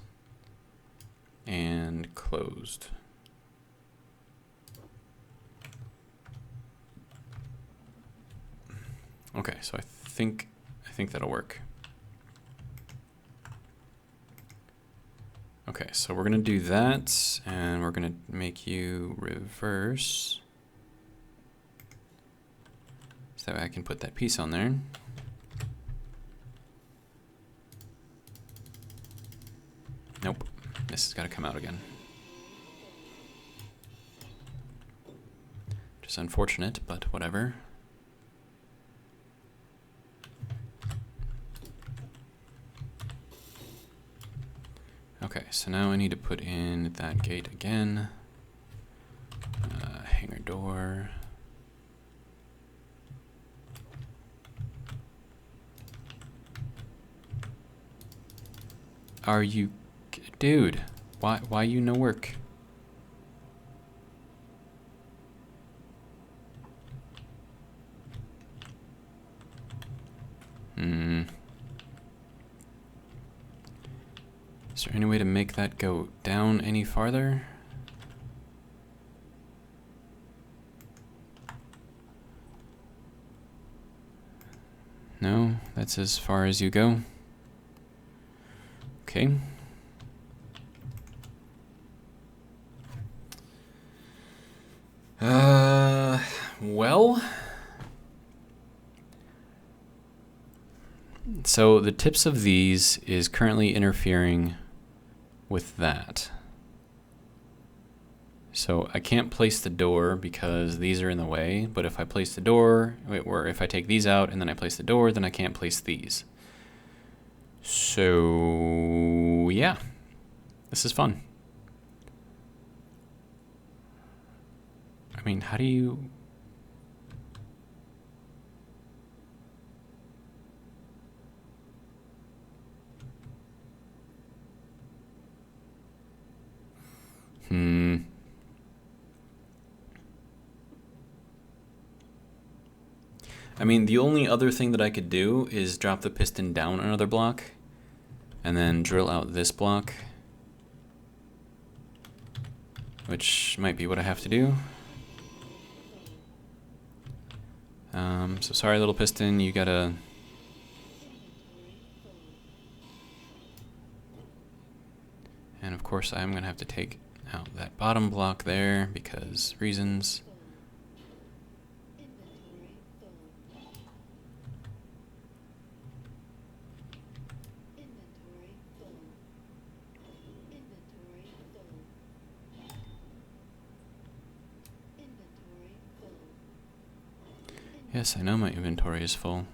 A: and closed. Okay, so I think that'll work. Okay, so we're gonna do that, and we're gonna make you reverse. So that way I can put that piece on there. Nope, this has gotta come out again. Just unfortunate, but whatever. Okay, so now I need to put in that gate again. Hangar door. Are you, dude? Why you no work? Is there any way to make that go down any farther? No, that's as far as you go. Okay. Well, so the tips of these is currently interfering with that. So I can't place the door because these are in the way, but if I place the door, or if I take these out and then I place the door, then I can't place these. So yeah, this is fun. I mean, how do you... I mean, the only other thing that I could do is drop the piston down another block and then drill out this block, which might be what I have to do. So sorry, little piston, you gotta... And of course I'm gonna have to take out that bottom block there because reasons. Yes, I know my inventory is full.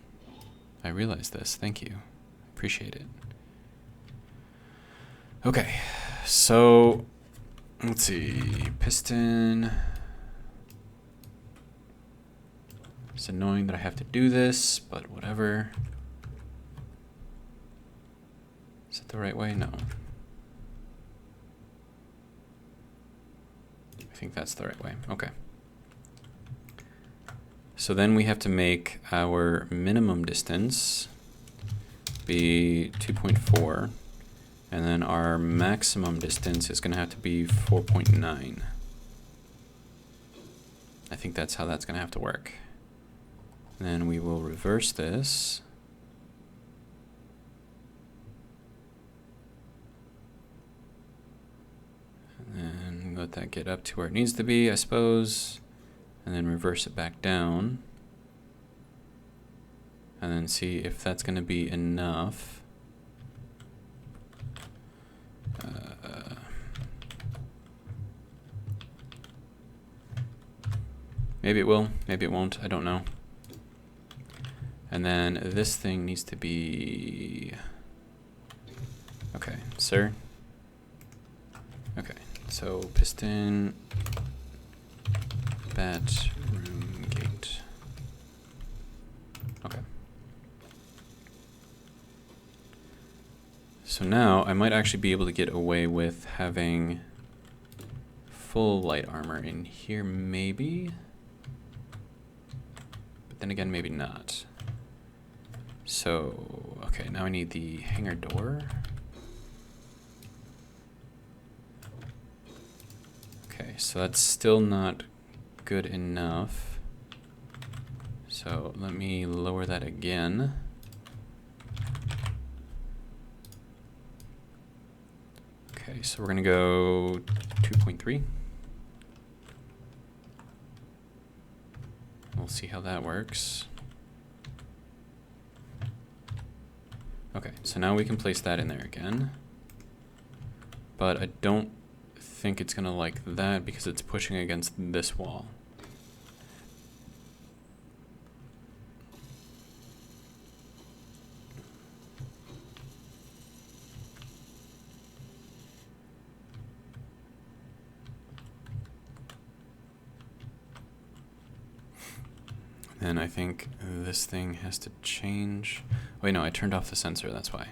A: I realize this. Thank you. Appreciate it. Okay, so let's see. Piston. It's annoying that I have to do this, but whatever. Is it the right way? No. I think that's the right way. Okay. So then we have to make our minimum distance be 2.4, and then our maximum distance is going to have to be 4.9. I think that's how that's going to have to work. And then we will reverse this. And then let that get up to where it needs to be, I suppose. And then reverse it back down. And then see if that's going to be enough. Maybe it will, maybe it won't, I don't know. And then this thing needs to be... Okay, sir. Okay, so piston, bat, room, gate. Okay. So now I might actually be able to get away with having full light armor in here, maybe? But then again, maybe not. So, okay, now I need the hangar door. Okay, so that's still not good enough. So let me lower that again. Okay, so we're gonna go 2.3. We'll see how that works. Okay, so now we can place that in there again. But I don't think it's gonna like that because it's pushing against this wall. And I think this thing has to change. Wait, no, I turned off the sensor, that's why.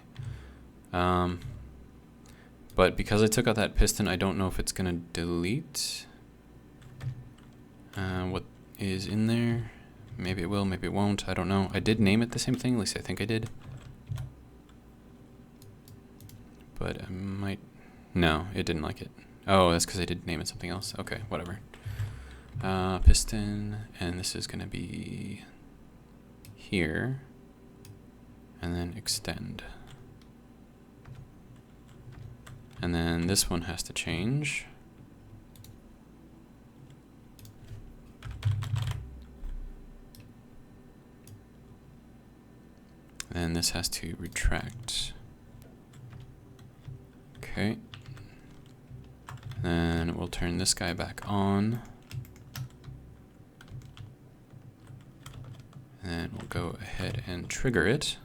A: But because I took out that piston, I don't know if it's gonna delete what is in there. Maybe it will, maybe it won't, I don't know. I did name it the same thing, at least I think I did. But I might, no, it didn't like it. Oh, that's because I did name it something else. Okay, whatever. Piston, and this is gonna be here, and then extend. And then this one has to change. And this has to retract. Okay. And we'll turn this guy back on. And we'll go ahead and trigger it.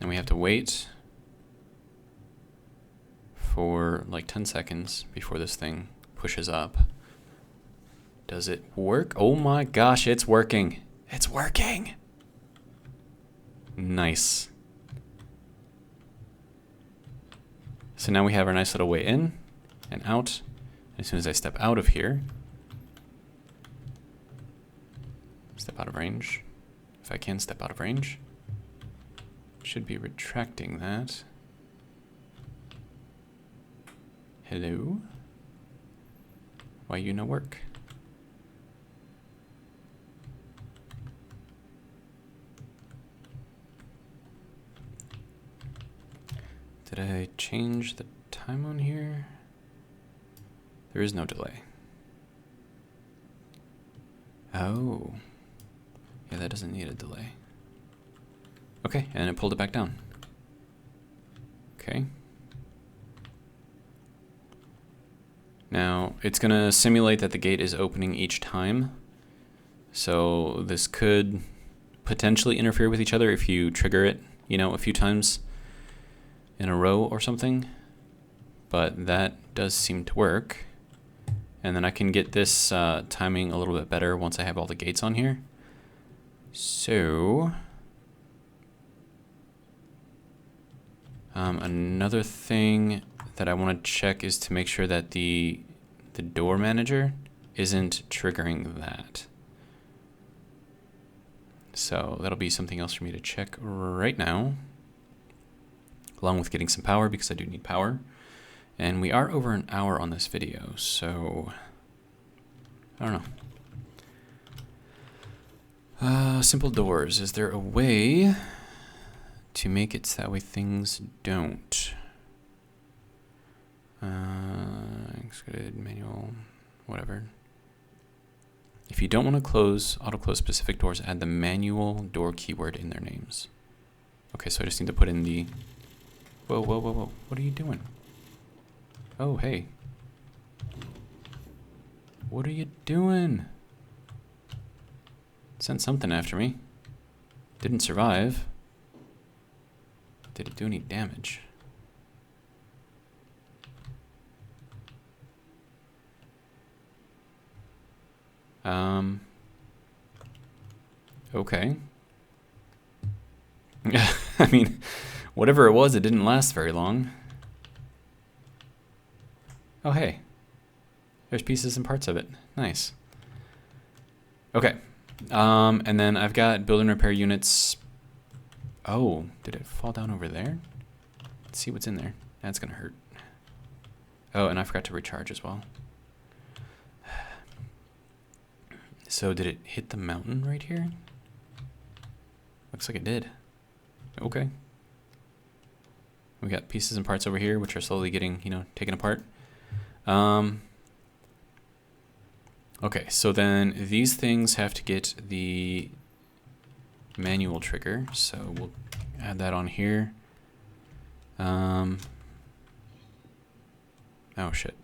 A: And we have to wait for like 10 seconds before this thing pushes up. Does it work? Oh my gosh, it's working. It's working. Nice. So now we have our nice little way in and out. As soon as I step out of here, step out of range. If I can step out of range. Should be retracting that. Hello? Why you no work? Did I change the time on here? There is no delay. Oh. Yeah, that doesn't need a delay. Okay, and it pulled it back down. Okay. Now, it's going to simulate that the gate is opening each time. So this could potentially interfere with each other if you trigger it, you know, a few times in a row or something. But that does seem to work. And then I can get this timing a little bit better once I have all the gates on here. So another thing that I want to check is to make sure that the door manager isn't triggering that. So that'll be something else for me to check right now, along with getting some power, because I do need power. And we are over an hour on this video, so I don't know. Simple doors. Is there a way to make it so that way things don't? Excluded manual, whatever. If you don't want to auto-close specific doors, add the manual door keyword in their names. Okay, so I just need to put in the... Whoa, whoa, whoa, whoa. What are you doing? Oh, hey. What are you doing? Sent something after me. Didn't survive. Did it do any damage? Okay. I mean, whatever it was, it didn't last very long. Oh, hey. There's pieces and parts of it. Nice. Okay. And then I've got build and repair units. Oh, did it fall down over there? Let's see what's in there. That's gonna hurt. Oh, and I forgot to recharge as well. So did it hit the mountain right here? Looks like it did. Okay. We got pieces and parts over here, which are slowly getting, you know, taken apart. Okay, so then these things have to get the manual trigger, so we'll add that on here. Oh shit.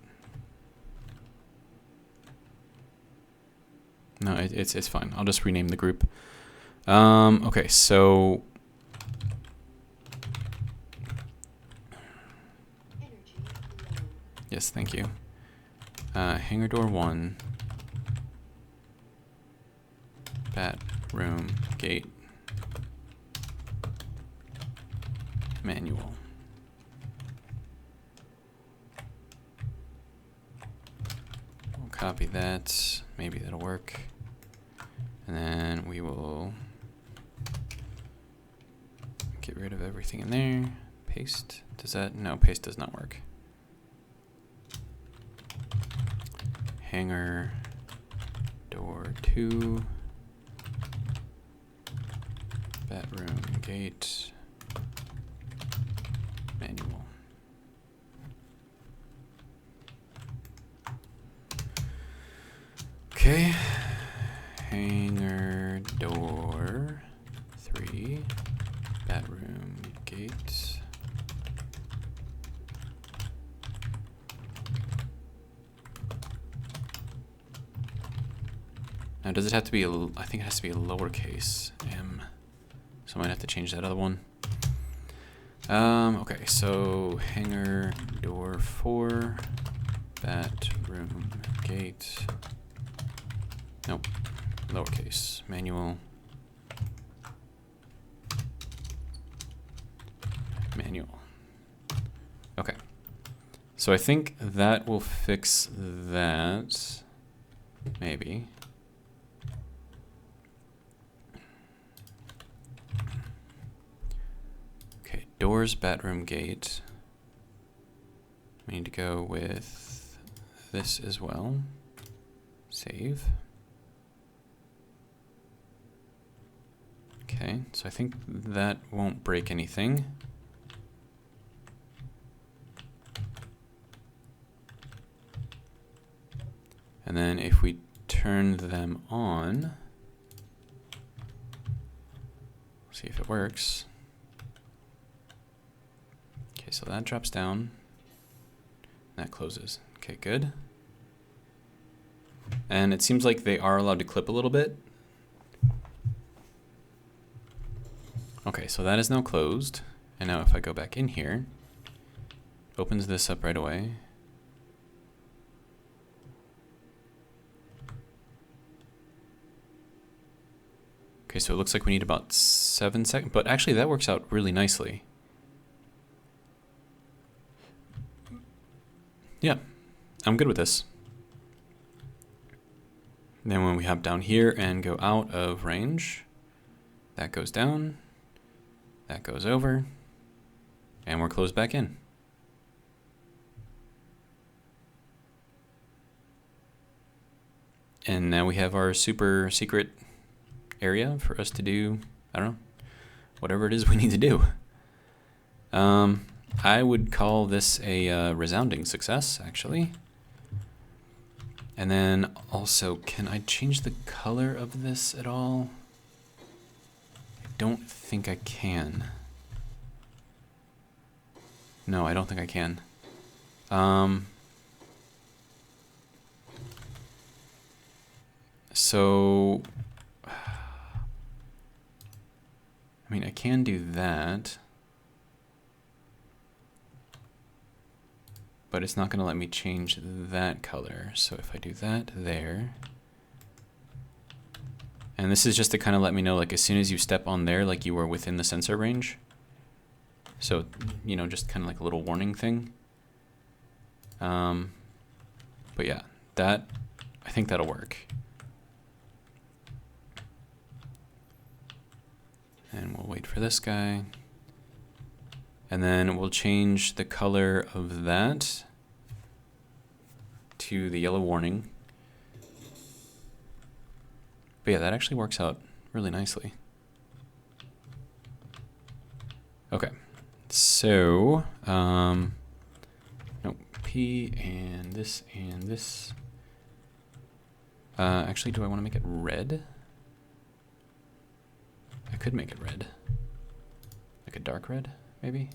A: No, it's fine. I'll just rename the group. Okay, so yes, thank you. Hangar door 1. Bat room gate manual. We'll copy that. Maybe that'll work. And then we will get rid of everything in there. Paste. Does that? No, paste does not work. Hangar door 2. Bedroom gate manual. Okay. Hangar door 3. Bedroom gate. Now, does it have to be I think it has to be a lowercase m. So I might have to change that other one. Okay, so hangar door 4, bedroom gate. Nope, lowercase, manual. Manual. Okay, so I think that will fix that, maybe. Doors, bedroom gate. We need to go with this as well. Save. Okay, so I think that won't break anything. And then if we turn them on, see if it works. Okay, so that drops down. That closes. Okay, good. And it seems like they are allowed to clip a little bit. Okay, so that is now closed. And now if I go back in here, opens this up right away. Okay, so it looks like we need about 7 seconds, but actually that works out really nicely. Yeah, I'm good with this. Then when we hop down here and go out of range, that goes down, that goes over, and we're closed back in. And now we have our super secret area for us to do, I don't know, whatever it is we need to do. I would call this a resounding success, actually. And then also, can I change the color of this at all? I don't think I can. No, I don't think I can. So, I mean, I can do that, but it's not going to let me change that color. So if I do that there, and this is just to kind of let me know, like, as soon as you step on there, like, you are within the sensor range. So, you know, just kind of like a little warning thing. But yeah, that, I think that'll work. And we'll wait for this guy. And then we'll change the color of that to the yellow warning. But yeah, that actually works out really nicely. Okay, so, no, P and this and this. Actually, do I want to make it red? I could make it red. Like a dark red, maybe?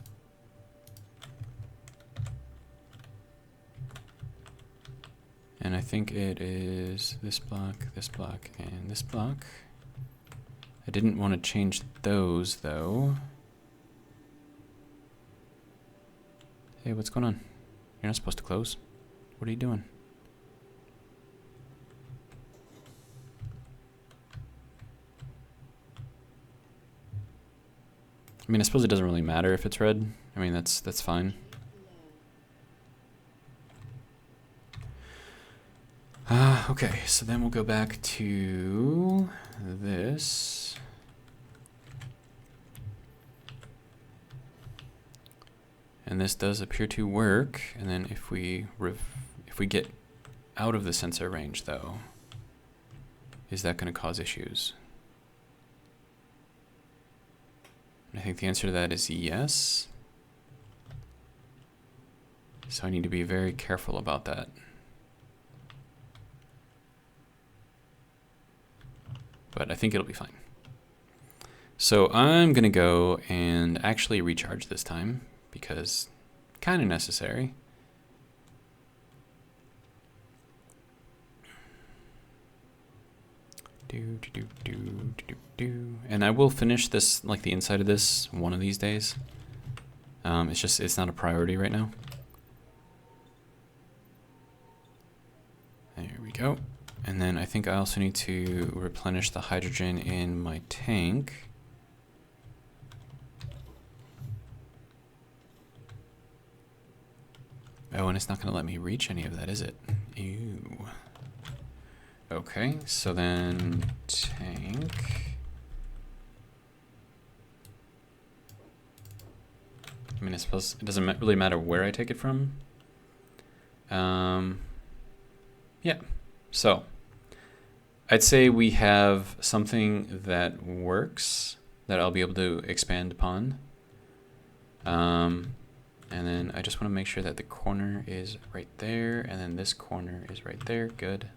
A: And I think it is this block, and this block. I didn't want to change those, though. Hey, what's going on? You're not supposed to close. What are you doing? I mean, I suppose it doesn't really matter if it's red. I mean, that's fine. Okay, so then we'll go back to this. And this does appear to work. And then if we get out of the sensor range, though, is that going to cause issues? I think the answer to that is yes. So I need to be very careful about that. But I think it'll be fine. So I'm going to go and actually recharge this time because kind of necessary. And I will finish this, like the inside of this, one of these days. It's not a priority right now. There we go. And then I think I also need to replenish the hydrogen in my tank. Oh, and it's not going to let me reach any of that, is it? Ew. Okay, so then tank. I mean, I suppose it doesn't really matter where I take it from. Yeah, so I'd say we have something that works that I'll be able to expand upon. And then I just want to make sure that the corner is right there, and then this corner is right there. Good.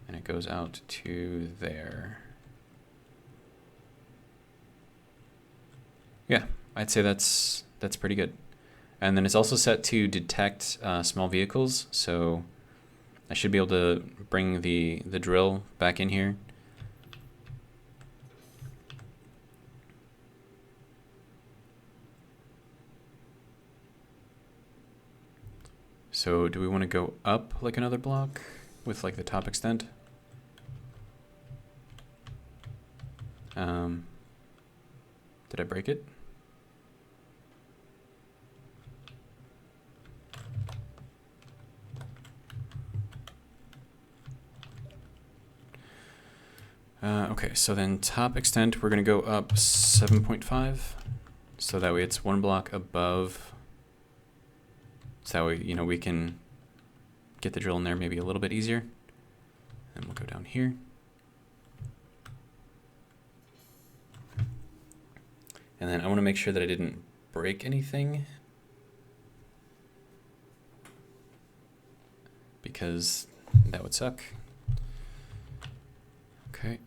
A: And it goes out to there. Yeah, I'd say that's pretty good. And then it's also set to detect small vehicles. So I should be able to bring the drill back in here. So do we want to go up like another block with like the top extent? Did I break it? Okay, so then top extent, we're going to go up 7.5. So that way it's one block above. So that way, you know, we can get the drill in there maybe a little bit easier. And we'll go down here. And then I want to make sure that I didn't break anything, because that would suck. Okay.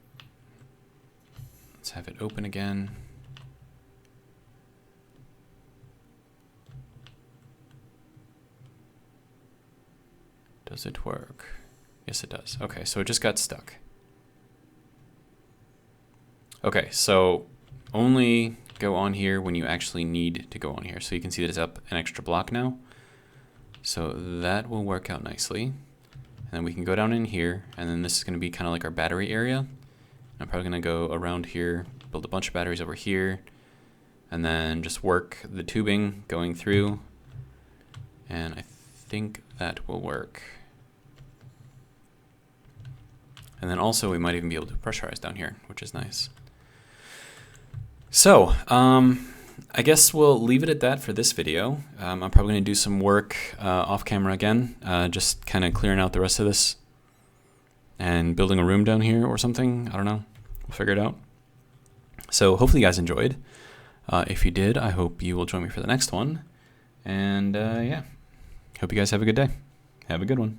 A: Let's have it open again. Does it work? Yes, it does. Okay, so it just got stuck. Okay, so only go on here when you actually need to go on here. So you can see that it's up an extra block now. So that will work out nicely. And then we can go down in here, and then this is going to be kind of like our battery area. I'm probably going to go around here, build a bunch of batteries over here, and then just work the tubing going through. And I think that will work. And then also we might even be able to pressurize down here, which is nice. So, I guess we'll leave it at that for this video. I'm probably going to do some work off camera again, just kind of clearing out the rest of this and building a room down here or something. I don't know. We'll figure it out. So hopefully you guys enjoyed. If you did, I hope you will join me for the next one. And yeah, hope you guys have a good day. Have a good one.